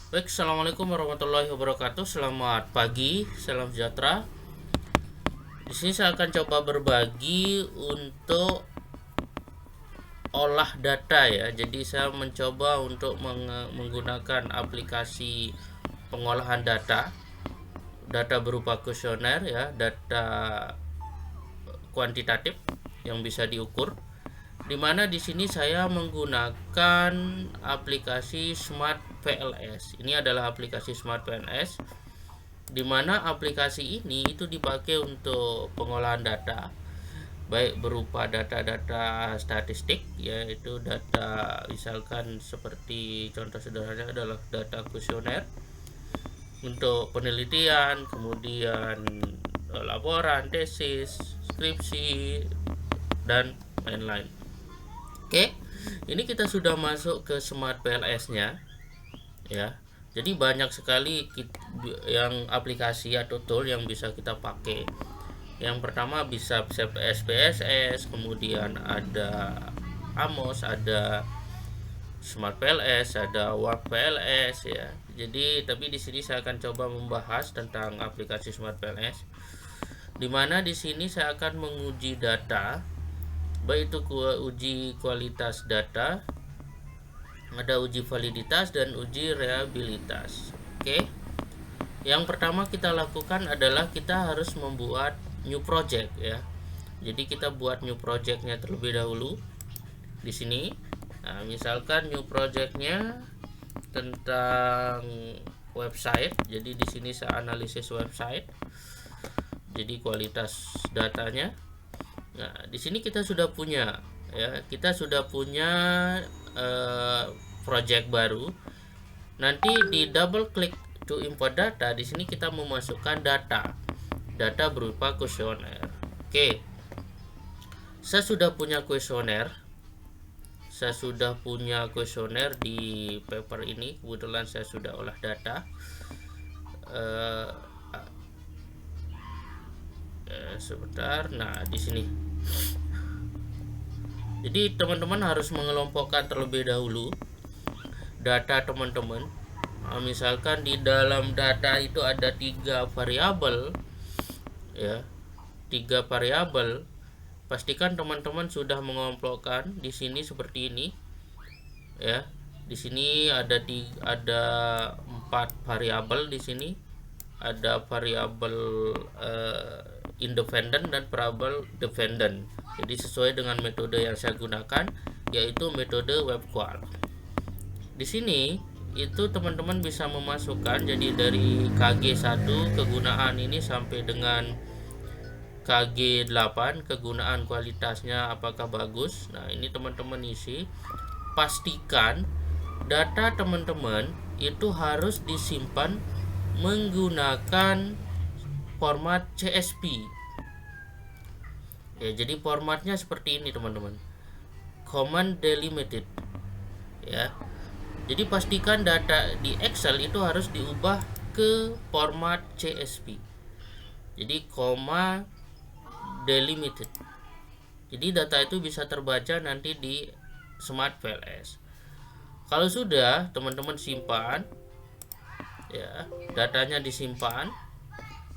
Baik, assalamualaikum warahmatullahi wabarakatuh. Selamat pagi, salam sejahtera. Di sini saya akan coba berbagi untuk olah data ya. Jadi saya mencoba untuk menggunakan aplikasi pengolahan data berupa kuesioner ya, data kuantitatif yang bisa diukur. Dimana di sini saya menggunakan aplikasi Smart PLS. Ini adalah aplikasi Smart PLS, di mana aplikasi ini itu dipakai untuk pengolahan data, baik berupa data-data statistik, yaitu data misalkan seperti contoh sederhananya adalah data kuesioner untuk penelitian, kemudian laporan, tesis, skripsi, dan lain-lain. Oke, ini kita sudah masuk ke Smart PLS-nya ya. Jadi banyak sekali yang aplikasi atau tool yang bisa kita pakai. Yang pertama bisa SPSS, kemudian ada Amos, ada Smart PLS, ada Warp PLS ya. Jadi tapi di sini saya akan coba membahas tentang aplikasi Smart PLS, di mana di sini saya akan menguji data, baik itu uji kualitas data, ada uji validitas dan uji reliabilitas. Oke. Yang pertama kita lakukan adalah kita harus membuat new project ya. Jadi kita buat new projectnya terlebih dahulu di sini. Nah, misalkan new projectnya tentang website. Jadi di sini saya analisis website. Jadi kualitas datanya. Nah, di sini kita sudah punya ya, kita sudah punya project baru. Nanti di double klik to import data, di sini kita memasukkan data berupa kuesioner. Oke. Saya sudah punya kuesioner. Di paper ini. Kebetulan saya sudah olah data. Sebentar. Nah, di sini. Jadi teman-teman harus mengelompokkan terlebih dahulu data teman-teman. Nah, misalkan di dalam data itu ada 3 variabel ya, 3 variabel. Pastikan teman-teman sudah mengelompokkan di sini seperti ini ya. Di sini ada 4 variabel. Di sini ada variabel independent dan variabel dependent. Jadi sesuai dengan metode yang saya gunakan, yaitu metode web qual. Di sini itu teman-teman bisa memasukkan, jadi dari KG1 kegunaan ini sampai dengan KG8 kegunaan kualitasnya apakah bagus. Nah, ini teman-teman isi. Pastikan data teman-teman itu harus disimpan menggunakan format CSV. Ya, jadi formatnya seperti ini teman-teman. Command delimited. Ya. Jadi pastikan data di Excel itu harus diubah ke format CSV. Jadi koma delimited. Jadi data itu bisa terbaca nanti di Smart PLS. Kalau sudah teman-teman simpan ya, datanya disimpan.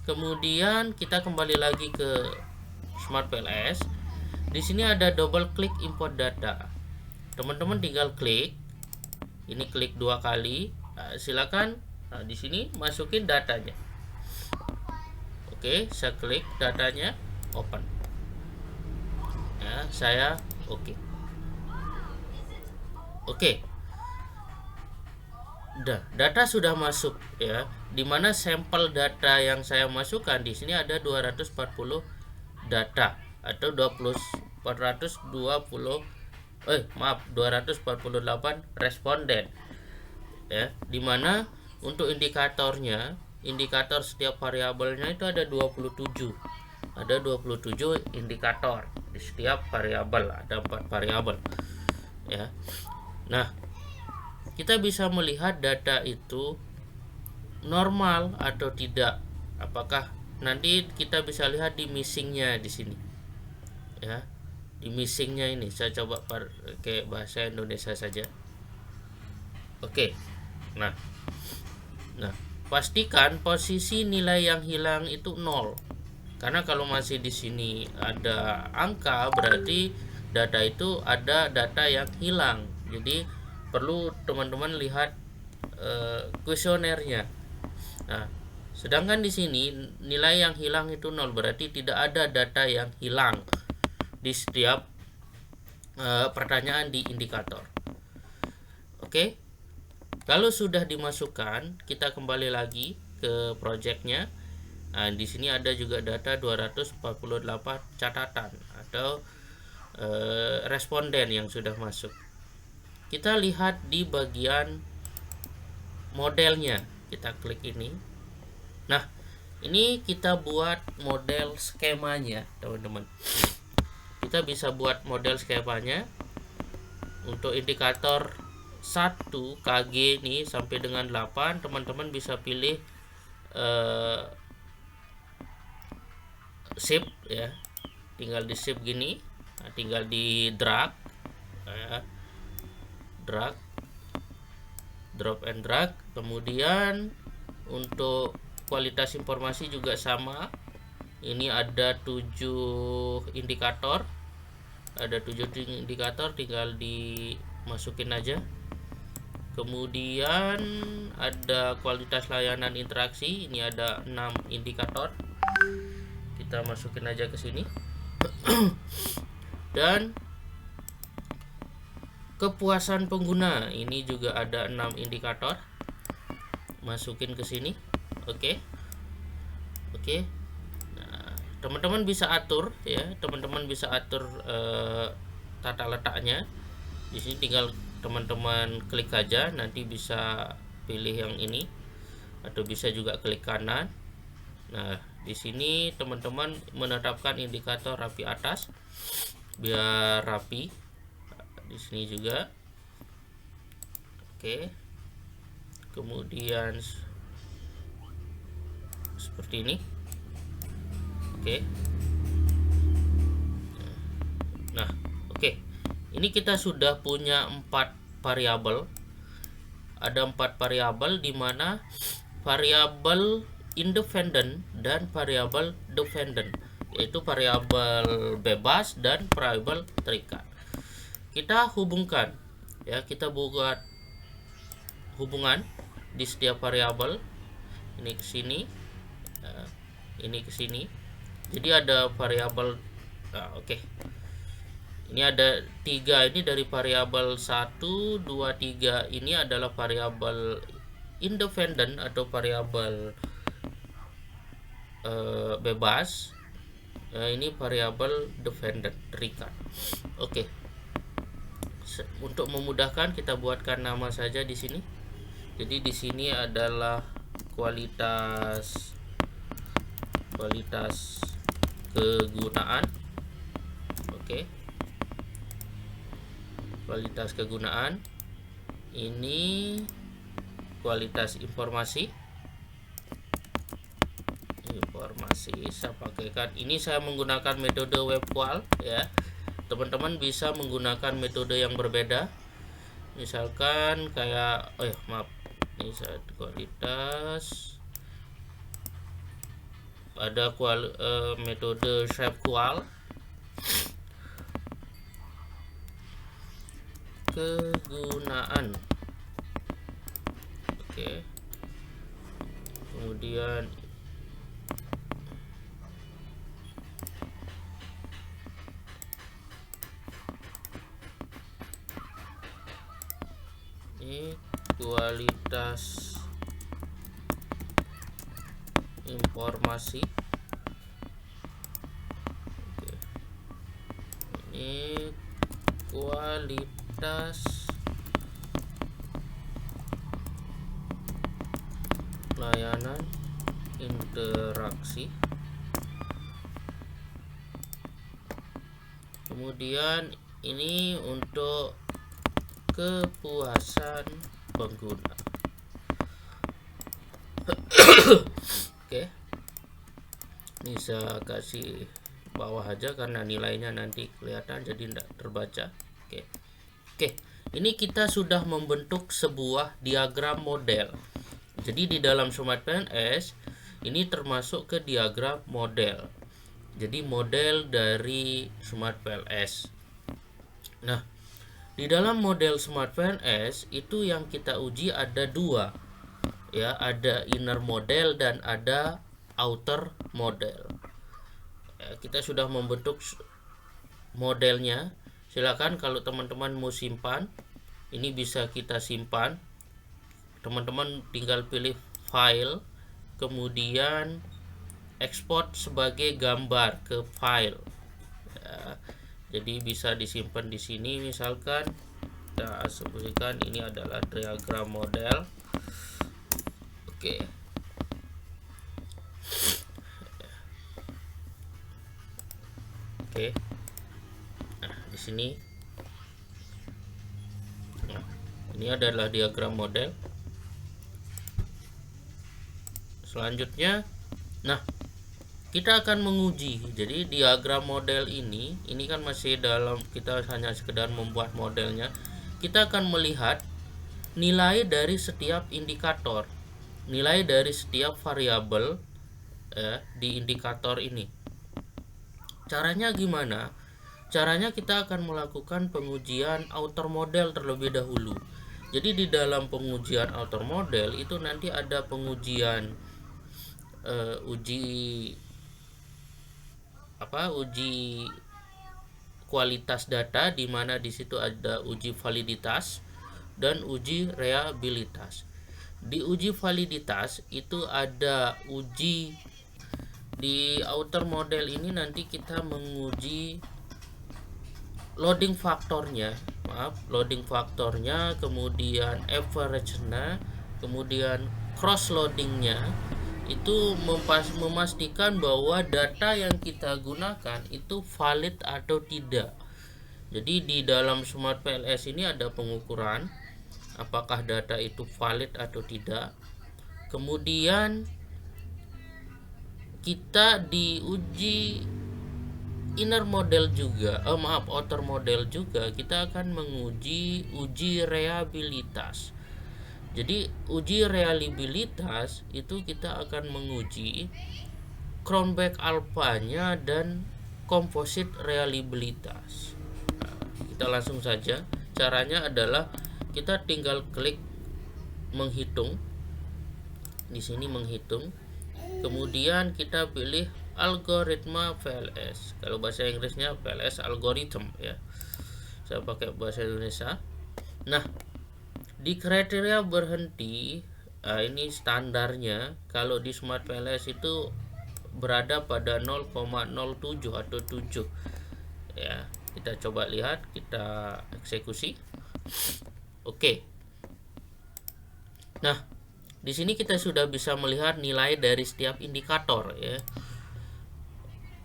Kemudian kita kembali lagi ke Smart PLS. Di sini ada double klik import data. Teman-teman tinggal klik. Ini klik 2 kali. Nah, silakan. Nah, di sini masukin datanya. Oke, saya klik datanya, open. Ya, saya oke. Oke. Data sudah masuk ya. Dimana sampel data yang saya masukkan di sini ada 240 data atau 248 responden ya, dimana untuk indikator setiap variabelnya itu ada 27 indikator di setiap variabel. Ada 4 variabel ya. Nah, kita bisa melihat data itu normal atau tidak. Apakah nanti kita bisa lihat di missingnya di sini ya. Di missingnya ini saya coba pakai bahasa Indonesia saja. Oke. Nah, Nah, pastikan posisi nilai yang hilang itu 0. Karena kalau masih di sini ada angka, berarti data itu ada data yang hilang. Jadi perlu teman-teman lihat kuesionernya. Nah, sedangkan di sini nilai yang hilang itu 0, berarti tidak ada data yang hilang di setiap pertanyaan di indikator. Oke. Kalau sudah dimasukkan, kita kembali lagi ke projectnya. Nah, di sini ada juga data 248 catatan atau responden yang sudah masuk. Kita lihat di bagian modelnya, kita klik ini. Nah, ini kita buat model skemanya, teman-teman. Kita bisa buat model skemanya untuk indikator 1 KG nih sampai dengan 8. Teman-teman bisa pilih shift ya, tinggal di shift gini. Nah, tinggal di drag ya, drop and drag. Kemudian untuk kualitas informasi juga sama, ini ada 7 indikator, tinggal dimasukin aja. Kemudian ada kualitas layanan interaksi, ini ada 6 indikator, kita masukin aja ke sini. Dan kepuasan pengguna, ini juga ada 6 indikator, masukin ke sini. Oke. Nah, teman-teman bisa atur ya, teman-teman bisa atur tata letaknya. Di sini tinggal teman-teman klik aja, nanti bisa pilih yang ini atau bisa juga klik kanan. Nah, di sini teman-teman menetapkan indikator rapi atas biar rapi. Di sini juga. Oke. Kemudian seperti ini. Oke. Nah, oke. Ini kita sudah punya 4 variabel. Ada 4 variabel di mana variabel independent dan variabel dependent, yaitu variabel bebas dan variabel terikat. Kita hubungkan ya, kita buat hubungan di setiap variabel. Ini ke sini, ini ke sini. Jadi ada variabel oke. Ini ada 3, ini dari variabel 1, 2, 3. Ini adalah variabel independent atau variabel bebas. Ini variabel dependent, terikat. Oke. Untuk memudahkan, kita buatkan nama saja di sini. Jadi di sini adalah kualitas kegunaan. Oke. Kualitas kegunaan. Ini kualitas informasi. Saya pakaikan ini, saya menggunakan metode web qual ya. Teman-teman bisa menggunakan metode yang berbeda. Misalkan kayak ini kualitas, ada metode shape qual kegunaan. Oke. Kemudian ini kualitas informasi. Oke. Ini kualitas layanan interaksi. Kemudian ini untuk kepuasan pengguna. Oke. Ini saya kasih bawah aja karena nilainya nanti kelihatan jadi tidak terbaca. Oke. Ini kita sudah membentuk sebuah diagram model. Jadi di dalam Smart PNS ini termasuk ke diagram model. Jadi model dari Smart PLS. Nah, di dalam model Smart PNS itu yang kita uji ada dua, ya, ada inner model dan ada outer model. Ya, kita sudah membentuk modelnya. Silakan kalau teman-teman mau simpan, ini bisa kita simpan. Teman-teman tinggal pilih file, kemudian ekspor sebagai gambar ke file. Ya, jadi bisa disimpan di sini. Misalkan kita asumsikan ini adalah diagram model. Oke. Oke. Nah, di sini. Nah, ini adalah diagram model. Selanjutnya, nah, kita akan menguji. Jadi diagram model ini kan masih dalam, kita hanya sekedar membuat modelnya. Kita akan melihat nilai dari setiap indikator, nilai dari setiap variabel di indikator ini. Caranya gimana? Caranya kita akan melakukan pengujian outer model terlebih dahulu. Jadi di dalam pengujian outer model itu nanti ada pengujian uji kualitas data, di mana di situ ada uji validitas dan uji reliabilitas. Di uji validitas itu ada uji, di outer model ini nanti kita menguji loading faktornya, kemudian average-nya, kemudian cross loadingnya, itu memastikan bahwa data yang kita gunakan itu valid atau tidak. Jadi di dalam Smart PLS ini ada pengukuran apakah data itu valid atau tidak. Kemudian kita diuji inner model juga, outer model juga, kita akan menguji uji reliabilitas. Jadi uji reliabilitas itu kita akan menguji Cronbach alpha-nya dan composite reliabilitas. Nah, kita langsung saja. Caranya adalah kita tinggal klik menghitung. Di sini menghitung. Kemudian kita pilih algoritma PLS. Kalau bahasa Inggrisnya PLS algorithm, ya. Saya pakai bahasa Indonesia. Nah, di kriteria berhenti, ini standarnya kalau di Smart PLS itu berada pada 0,07 atau 7. Ya, kita coba lihat, kita eksekusi. Oke. Nah, di sini kita sudah bisa melihat nilai dari setiap indikator, ya.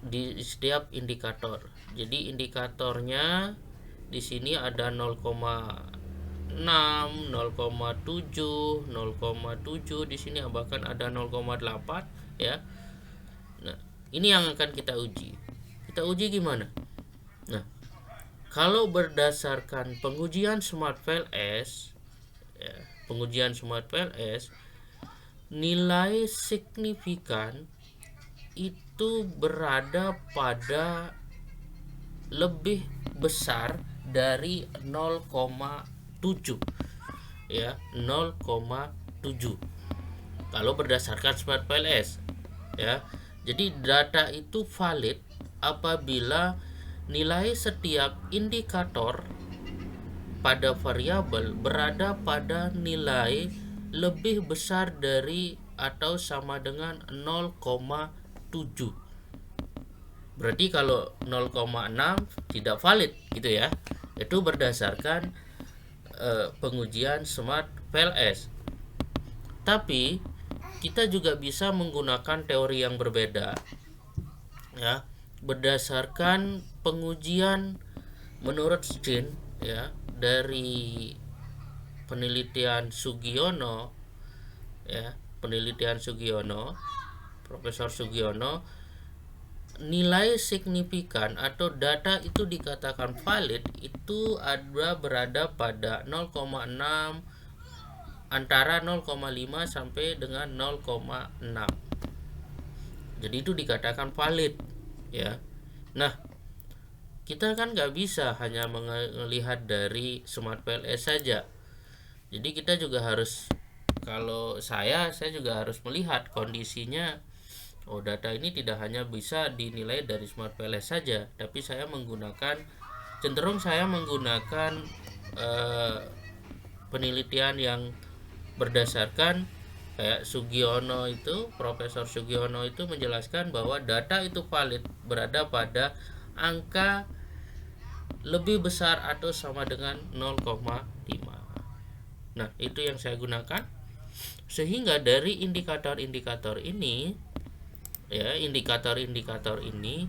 Di setiap indikator. Jadi indikatornya di sini ada 0,6, 0,7, 0,7, di sini bahkan ada 0,8, ya. Nah, ini yang akan kita uji. Kita uji gimana? Nah, kalau berdasarkan pengujian Smart PLS, ya, nilai signifikan itu berada pada lebih besar dari 0,7, ya, 0,7 kalau berdasarkan Smart PLS, ya. Jadi data itu valid apabila nilai setiap indikator pada variabel berada pada nilai lebih besar dari atau sama dengan 0,7. Berarti kalau 0,6 tidak valid, gitu ya. Itu berdasarkan pengujian Smart PLS. Tapi kita juga bisa menggunakan teori yang berbeda, ya, berdasarkan pengujian menurut Stein, ya, dari penelitian Sugiono, ya, Profesor Sugiono. Nilai signifikan atau data itu dikatakan valid itu ada berada pada 0,6 antara 0,5 sampai dengan 0,6. Jadi itu dikatakan valid ya. Nah, kita kan nggak bisa hanya melihat dari Smart PLS saja. Jadi kita juga harus, kalau saya juga harus melihat kondisinya. Oh, data ini tidak hanya bisa dinilai dari Smart PLS saja, tapi cenderung saya menggunakan penelitian yang berdasarkan kayak Sugiono itu, Profesor Sugiono itu menjelaskan bahwa data itu valid berada pada angka lebih besar atau sama dengan 0,5. Nah, itu yang saya gunakan. Sehingga dari indikator-indikator ini ya, indikator-indikator ini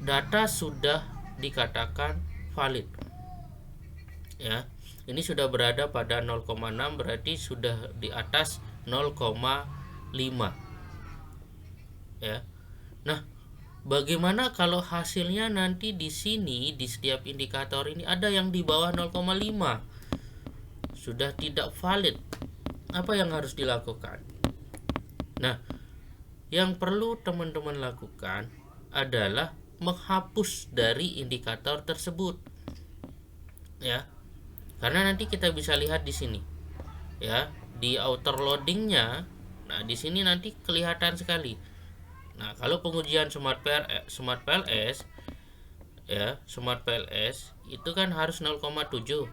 data sudah dikatakan valid. Ya. Ini sudah berada pada 0,6, berarti sudah di atas 0,5. Ya. Nah, bagaimana kalau hasilnya nanti di sini di setiap indikator ini ada yang di bawah 0,5? Sudah tidak valid. Apa yang harus dilakukan? Nah, yang perlu teman-teman lakukan adalah menghapus dari indikator tersebut. Ya. Karena nanti kita bisa lihat di sini. Ya, di outer loadingnya, nah di sini nanti kelihatan sekali. Nah, kalau pengujian Smart PLS ya, Smart PLS itu kan harus 0,7.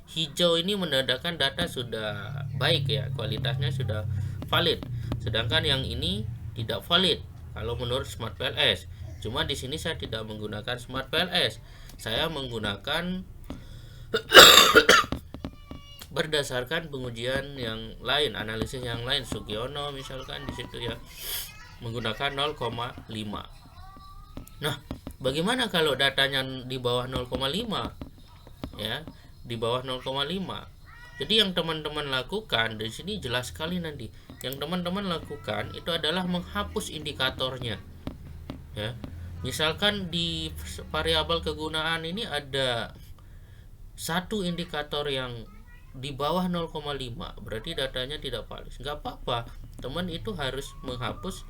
Hijau ini menandakan data sudah baik ya, kualitasnya sudah valid. Sedangkan yang ini tidak valid kalau menurut Smart PLS. Cuma di sini saya tidak menggunakan Smart PLS. Saya menggunakan berdasarkan pengujian yang lain, analisis yang lain, Sugiono misalkan di situ ya, menggunakan 0,5. Nah, bagaimana kalau datanya di bawah 0,5? Ya, di bawah 0,5. Jadi yang teman-teman lakukan di sini jelas sekali nanti. Yang teman-teman lakukan itu adalah menghapus indikatornya. Ya. Misalkan di variabel kegunaan ini ada satu indikator yang di bawah 0,5, berarti datanya tidak valid. Nggak apa-apa, teman itu harus menghapus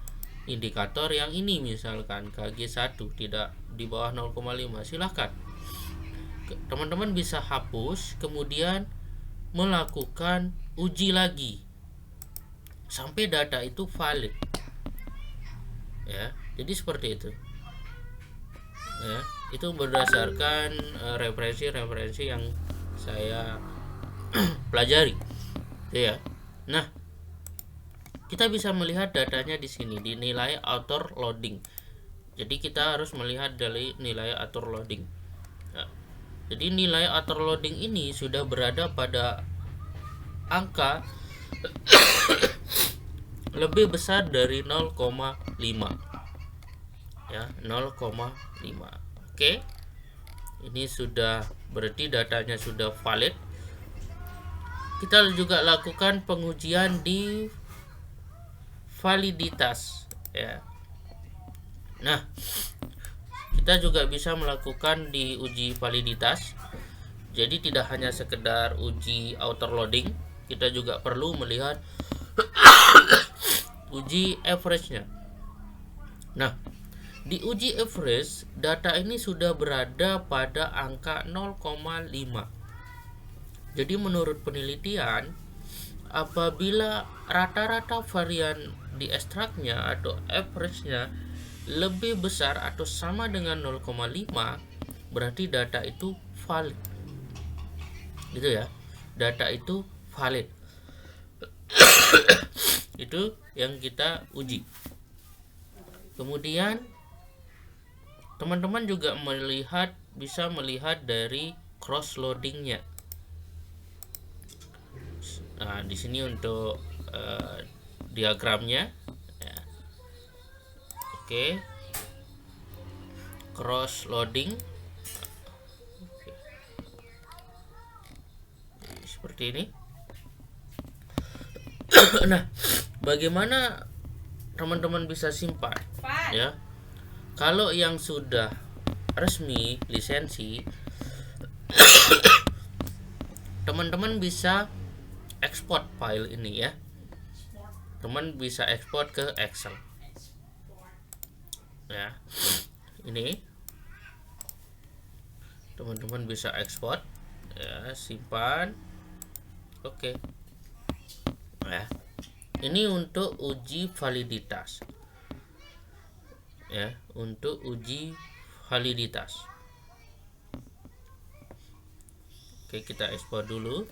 indikator yang ini, misalkan KG1 tidak di bawah 0,5, silahkan teman-teman bisa hapus, kemudian melakukan uji lagi sampai data itu valid ya. Jadi seperti itu ya, itu berdasarkan referensi yang saya pelajari ya. Nah, kita bisa melihat datanya di sini di nilai outer loading. Jadi kita harus melihat dari nilai outer loading ya. Jadi nilai outer loading ini sudah berada pada angka lebih besar dari 0,5 ya, 0,5. Oke, ini sudah berarti datanya sudah valid. Kita juga lakukan pengujian di validitas ya. Nah, kita juga bisa melakukan di uji validitas. Jadi tidak hanya sekedar uji outer loading, kita juga perlu melihat uji average-nya. Nah, di uji average data ini sudah berada pada angka 0,5. Jadi menurut penelitian, apabila rata-rata varian di ekstraknya atau average-nya lebih besar atau sama dengan 0,5, berarti data itu valid. Gitu ya. Data itu valid. Itu yang kita uji. Kemudian teman-teman juga bisa melihat dari cross loadingnya. Nah, di sini untuk diagramnya ya. Oke. Cross loading. Oke. Seperti ini. Nah, bagaimana teman-teman bisa simpan ya? Kalau yang sudah resmi lisensi, teman-teman bisa ekspor file ini ya. Teman bisa ekspor ke Excel. Ya. Ini teman-teman bisa ekspor ya, simpan. Oke. Ya. Ini untuk uji validitas. Ya, untuk uji validitas. Oke, kita ekspor dulu.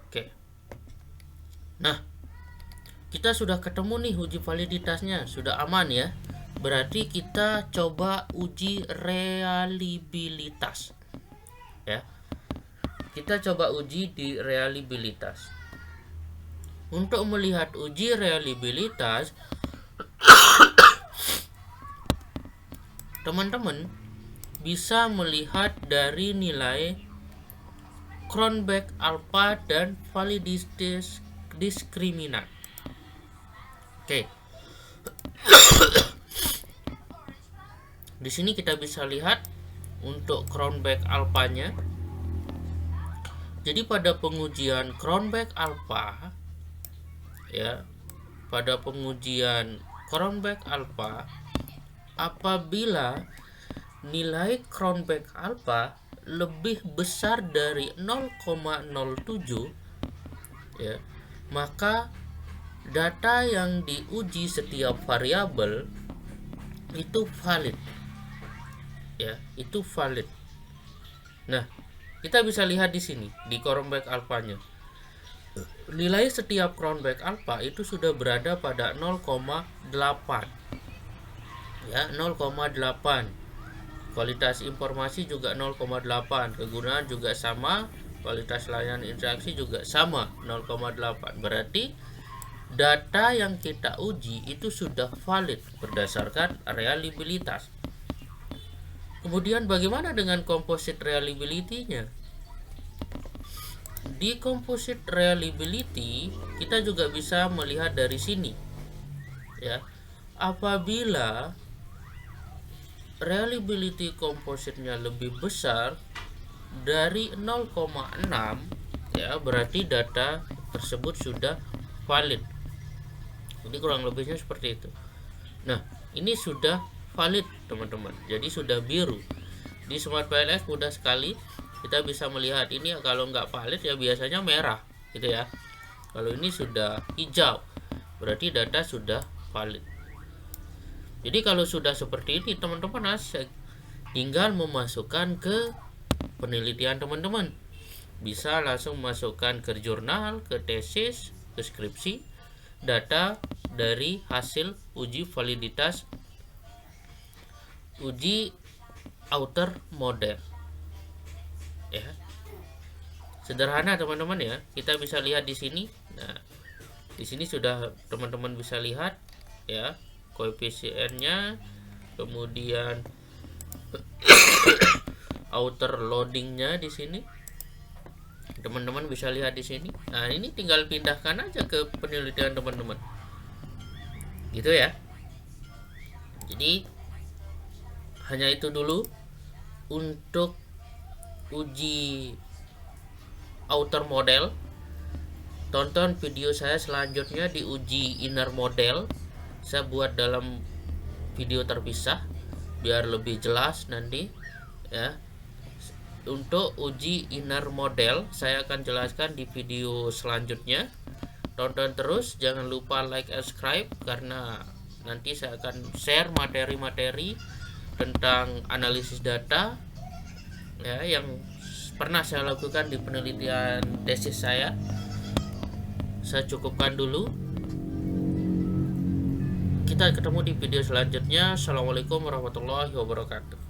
Oke. Nah, kita sudah ketemu nih uji validitasnya, sudah aman ya. Berarti kita coba uji reliabilitas. Ya. Kita coba uji di reliabilitas. Untuk melihat uji reliabilitas, teman-teman bisa melihat dari nilai Cronbach alpha dan validitas diskriminant. Oke. Di sini kita bisa lihat untuk Cronbach alpha-nya. Jadi pada pengujian Cronbach alpha ya, pada pengujian Cronbach alpha, apabila nilai Cronbach alpha lebih besar dari 0,07 ya, maka data yang diuji setiap variabel itu valid ya, itu valid. Nah, kita bisa lihat di sini di Cronbach alpha-nya. Nilai setiap Cronbach alpha itu sudah berada pada 0,8. Ya, 0,8. Kualitas informasi juga 0,8. Kegunaan juga sama, kualitas layanan interaksi juga sama, 0,8. Berarti data yang kita uji itu sudah valid berdasarkan reliabilitas. Kemudian bagaimana dengan composite reliability-nya? Di composite reliability kita juga bisa melihat dari sini. Ya. Apabila reliability composite-nya lebih besar dari 0,6 ya, berarti data tersebut sudah valid. Jadi kurang lebihnya seperti itu. Nah, ini sudah valid teman-teman, jadi sudah biru. Di Smart PLS mudah sekali kita bisa melihat ini. Kalau nggak valid ya biasanya merah gitu ya. Kalau ini sudah hijau berarti data sudah valid. Jadi kalau sudah seperti ini teman-teman asik, tinggal memasukkan ke penelitian teman-teman. Bisa langsung masukkan ke jurnal, ke tesis, ke skripsi, data dari hasil uji validitas uji outer model. Ya. Sederhana teman-teman ya. Kita bisa lihat di sini. Nah, di sini sudah teman-teman bisa lihat ya, koefisiennya, kemudian outer loadingnya di sini. Teman-teman bisa lihat di sini. Nah, ini tinggal pindahkan aja ke penelitian teman-teman. Gitu ya. Jadi hanya itu dulu untuk uji outer model. Tonton video saya selanjutnya di uji inner model. Saya buat dalam video terpisah biar lebih jelas nanti ya. Untuk uji inner model saya akan jelaskan di video selanjutnya. Tonton terus, jangan lupa like and subscribe karena nanti saya akan share materi-materi tentang analisis data ya, yang pernah saya lakukan di penelitian tesis saya. Saya cukupkan dulu. Kita ketemu di video selanjutnya. Assalamualaikum warahmatullahi wabarakatuh.